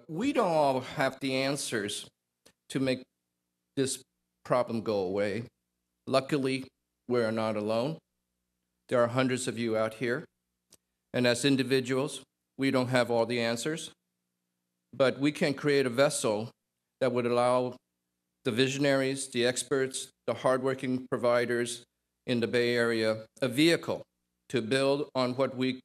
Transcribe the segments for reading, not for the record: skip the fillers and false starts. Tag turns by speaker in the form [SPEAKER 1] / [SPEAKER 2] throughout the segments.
[SPEAKER 1] We don't all have the answers to make this problem go away. Luckily, we're not alone. There are hundreds of you out here, and as individuals, we don't have all the answers, but we can create a vessel that would allow the visionaries, the experts, the hardworking providers in the Bay Area a vehicle to build on what we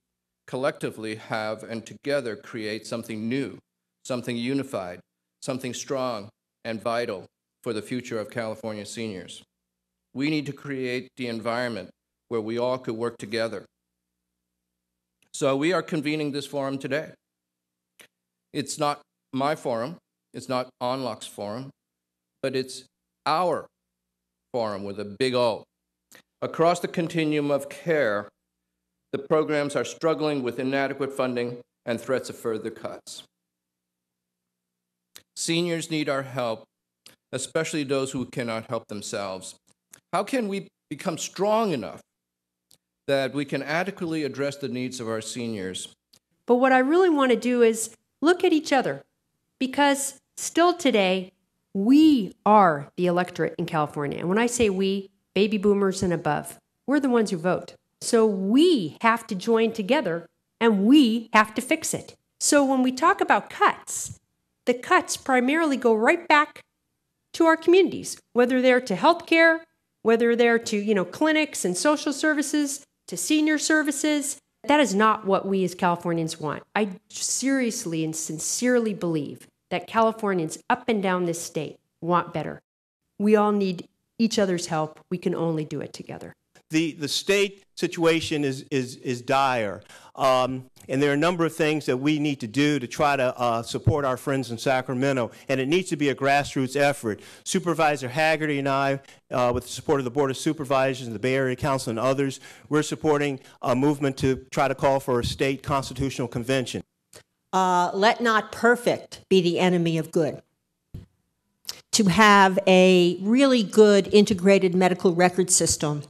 [SPEAKER 1] collectively have and together create something new, something unified, something strong and vital for the future of California seniors. We need to create the environment where we all could work together. So we are convening this forum today. It's not my forum, it's not Onlock's forum, but it's our forum with a big O. Across the continuum of care, the programs are struggling with inadequate funding and threats of further cuts. Seniors need our help, especially those who cannot help themselves. How can we become strong enough that we can adequately address the needs of our seniors?
[SPEAKER 2] But what I really want to do is look at each other, because still today, we are the electorate in California. And when I say we, baby boomers and above, we're the ones who vote. So we have to join together and we have to fix it. So when we talk about cuts, the cuts primarily go right back to our communities, whether they're to healthcare, whether they're to, clinics and social services, to senior services. That is not what we as Californians want. I seriously and sincerely believe that Californians up and down this state want better. We all need each other's help. We can only do it together.
[SPEAKER 3] The state situation is dire, and there are a number of things that we need to do to try to support our friends in Sacramento, and it needs to be a grassroots effort. Supervisor Haggerty and I, with the support of the Board of Supervisors and the Bay Area Council and others, we're supporting a movement to try to call for a state constitutional convention.
[SPEAKER 4] Let not perfect be the enemy of good. To have a really good integrated medical record system,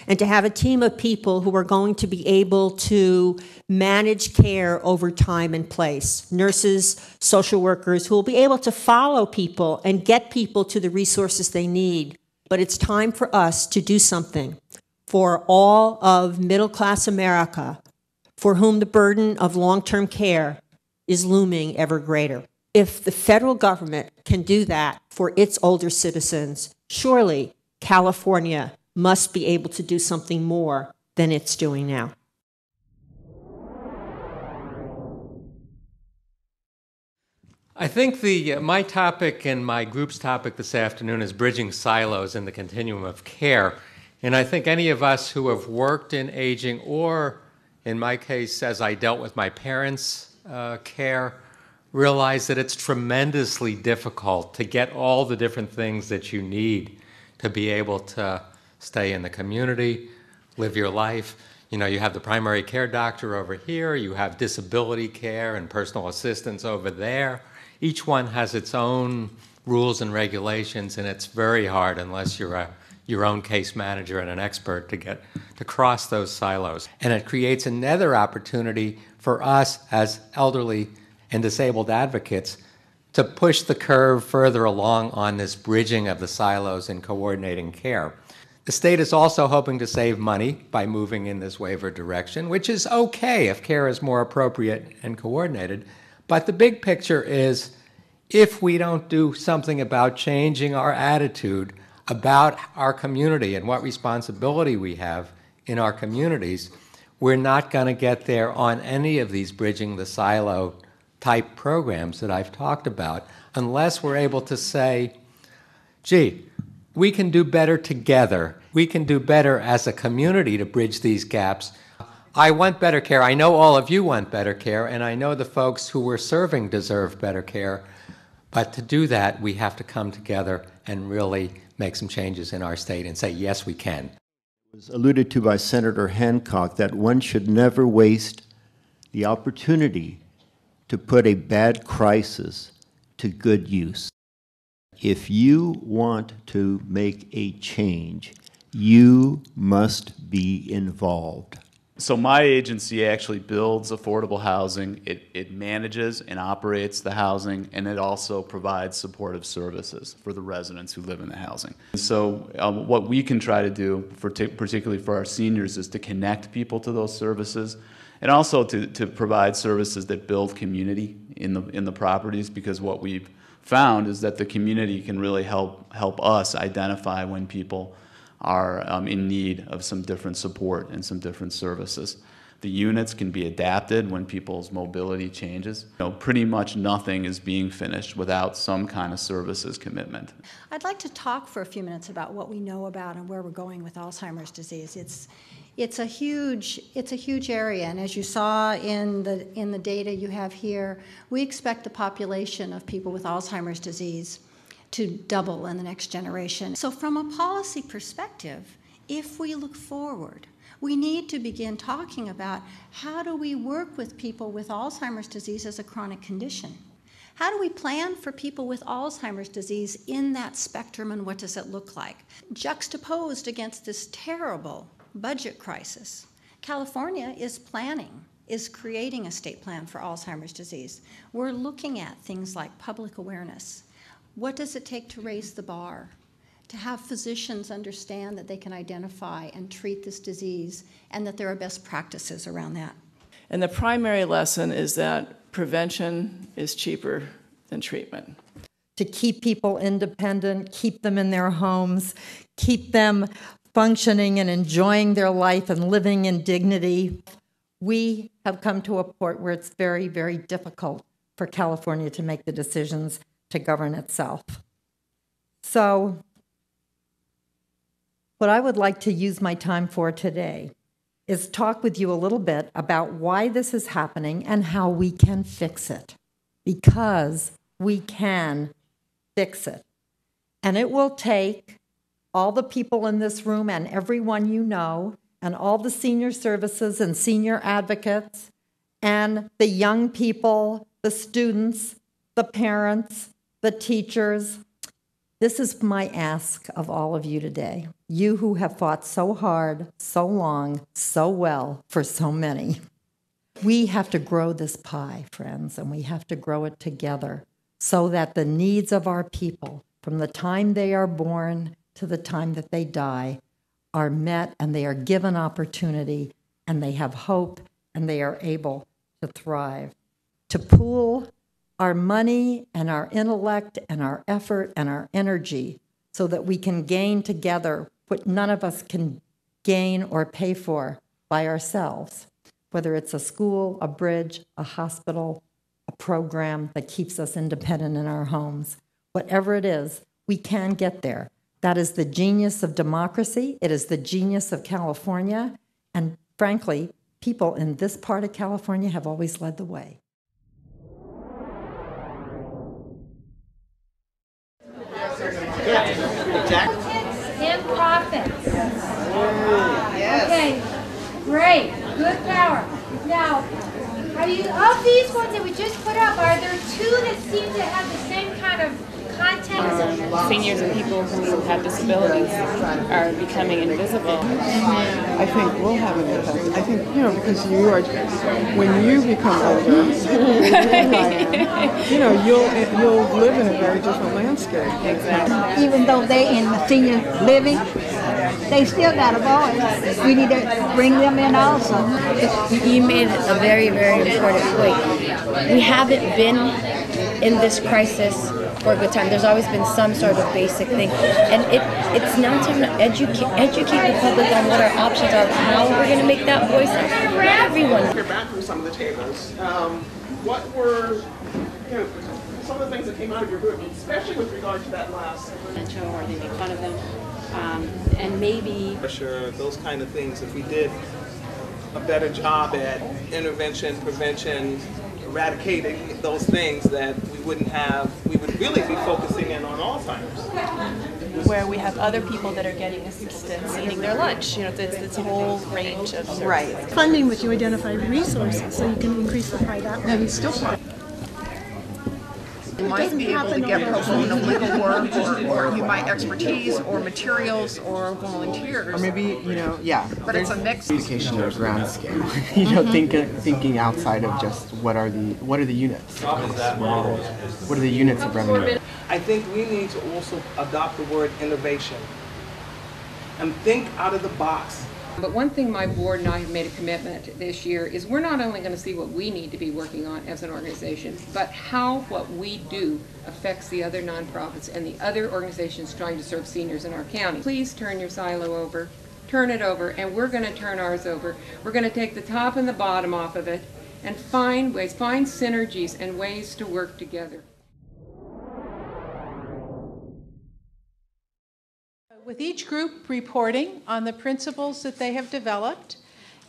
[SPEAKER 4] and to have a team of people who are going to be able to manage care over time and place. Nurses, social workers who will be able to follow people and get people to the resources they need. But it's time for us to do something for all of middle-class America, for whom the burden of long-term care is looming ever greater. If the federal government can do that for its older citizens, surely California must be able to do something more than it's doing now.
[SPEAKER 5] I think my topic and my group's topic this afternoon is bridging silos in the continuum of care. And I think any of us who have worked in aging, or in my case, as I dealt with my parents' care, realize that it's tremendously difficult to get all the different things that you need to be able to stay in the community, live your life. You have the primary care doctor over here, you have disability care and personal assistance over there. Each one has its own rules and regulations, and it's very hard unless you're your own case manager and an expert to cross those silos. And it creates another opportunity for us as elderly and disabled advocates to push the curve further along on this bridging of the silos and coordinating care. The state is also hoping to save money by moving in this waiver direction, which is okay if care is more appropriate and coordinated. But the big picture is, if we don't do something about changing our attitude about our community and what responsibility we have in our communities, we're not going to get there on any of these bridging the silo type programs that I've talked about, unless we're able to say, gee, we can do better together. We can do better as a community to bridge these gaps. I want better care. I know all of you want better care, and I know the folks who we're serving deserve better care. But to do that, we have to come together and really make some changes in our state and say, yes, we can.
[SPEAKER 6] It was alluded to by Senator Hancock that one should never waste the opportunity to put a bad crisis to good use. If you want to make a change, you must be involved.
[SPEAKER 7] So my agency actually builds affordable housing. It manages and operates the housing, and it also provides supportive services for the residents who live in the housing. So what we can try to do, particularly for our seniors, is to connect people to those services, and also to provide services that build community in the properties, because what we've found is that the community can really help us identify when people are in need of some different support and some different services. The units can be adapted when people's mobility changes. Pretty much nothing is being finished without some kind of services commitment.
[SPEAKER 8] I'd like to talk for a few minutes about what we know about and where we're going with Alzheimer's disease. It's a huge area, and as you saw in the data you have here, we expect the population of people with Alzheimer's disease to double in the next generation. So from a policy perspective, if we look forward, we need to begin talking about how do we work with people with Alzheimer's disease as a chronic condition? How do we plan for people with Alzheimer's disease in that spectrum, and what does it look like? Juxtaposed against this terrible budget crisis, California is creating a state plan for Alzheimer's disease. We're looking at things like public awareness. What does it take to raise the bar, to have physicians understand that they can identify and treat this disease, and that there are best practices around that?
[SPEAKER 9] And the primary lesson is that prevention is cheaper than treatment.
[SPEAKER 10] To keep people independent, keep them in their homes, keep them functioning and enjoying their life and living in dignity. We have come to a point where it's very, very difficult for California to make the decisions to govern itself. So, what I would like to use my time for today is talk with you a little bit about why this is happening and how we can fix it. Because we can fix it. And it will take all the people in this room and everyone you know, and all the senior services and senior advocates, and the young people, the students, the parents, the teachers. This is my ask of all of you today. You who have fought so hard, so long, so well for so many. We have to grow this pie, friends, and we have to grow it together so that the needs of our people, from the time they are born to the time that they die, are met, and they are given opportunity, and they have hope, and they are able to thrive. To pool our money and our intellect and our effort and our energy so that we can gain together what none of us can gain or pay for by ourselves, whether it's a school, a bridge, a hospital, a program that keeps us independent in our homes. Whatever it is, we can get there. That is the genius of democracy. It is the genius of California. And frankly, people in this part of California have always led the way.
[SPEAKER 11] And profits. Okay, great, good power. Now, are you, of these ones that we just put up, are there two that seem to have the same kind of content?
[SPEAKER 12] Seniors and people who have disabilities are becoming invisible.
[SPEAKER 13] I think we'll have an impact. I think, because you are, when you become older, you'll live in a very different landscape.
[SPEAKER 12] Exactly.
[SPEAKER 14] Even though they're in the senior living, they still got a voice. We need to bring them in also.
[SPEAKER 15] You made a very, very important point. We haven't been in this crisis for a good time. There's always been some sort of basic thing. And it's now time to educate the public on what our options are, how we're going to make that voice for everyone.
[SPEAKER 16] You're back through some of the tables. What were some of the things that came out of your group, especially with regard to that last?
[SPEAKER 17] Or they make fun of them. And maybe
[SPEAKER 16] Pressure, those kind of things. If we did a better job at intervention, prevention, eradicating those things, that we would really be focusing in on Alzheimer's.
[SPEAKER 18] Where we have other people that are getting assistance, eating their lunch. It's a whole range of services.
[SPEAKER 19] Right. Funding with you identify resources so you can increase the pie that way. And still
[SPEAKER 20] You might be able to get pro bono legal work, or you my expertise or materials or volunteers.
[SPEAKER 21] Or maybe, you know, yeah.
[SPEAKER 20] But it's a mix.
[SPEAKER 21] Education or grand scale. You know, thinking outside of just what are the units? What are the units of revenue?
[SPEAKER 16] I think we need to also adopt the word innovation and think out of the box.
[SPEAKER 22] But one thing my board and I have made a commitment this year is we're not only going to see what we need to be working on as an organization, but how what we do affects the other nonprofits and the other organizations trying to serve seniors in our county. Please turn your silo over, turn it over, and we're going to turn ours over. We're going to take the top and the bottom off of it and find ways, find synergies and ways to work together.
[SPEAKER 23] With each group reporting on the principles that they have developed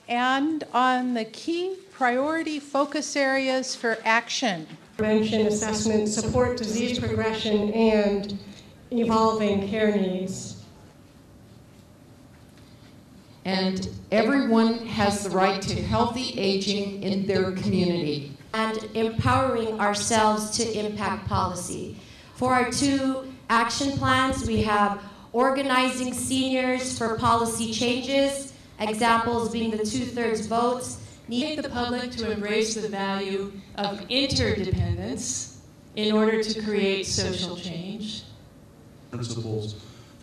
[SPEAKER 23] and on the key priority focus areas for action.
[SPEAKER 24] Prevention, assessment, support disease progression, and evolving care needs.
[SPEAKER 25] And everyone has the right to healthy aging in their community.
[SPEAKER 26] And empowering ourselves to impact policy. For our 2 action plans, we have organizing seniors for policy changes, examples being the 2/3 votes.
[SPEAKER 24] Need the public to embrace the value of interdependence in order to create social change.
[SPEAKER 27] Principles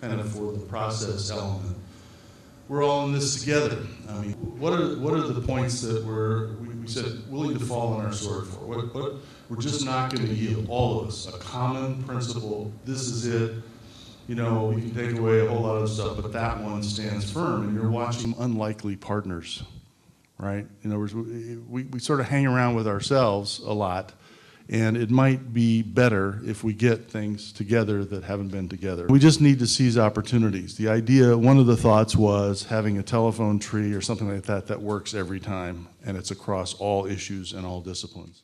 [SPEAKER 27] kind of for the process element. We're all in this together. I mean, what are the points that we said willing to fall on our sword for? What we're just not going to yield, all of us, a common principle. This is it. You know, we can take away a whole lot of stuff, but that one stands firm, and you're watching unlikely partners, right? In other words, we sort of hang around with ourselves a lot, and it might be better if we get things together that haven't been together. We just need to seize opportunities. The idea, one of the thoughts was having a telephone tree or something like that that works every time, and it's across all issues and all disciplines.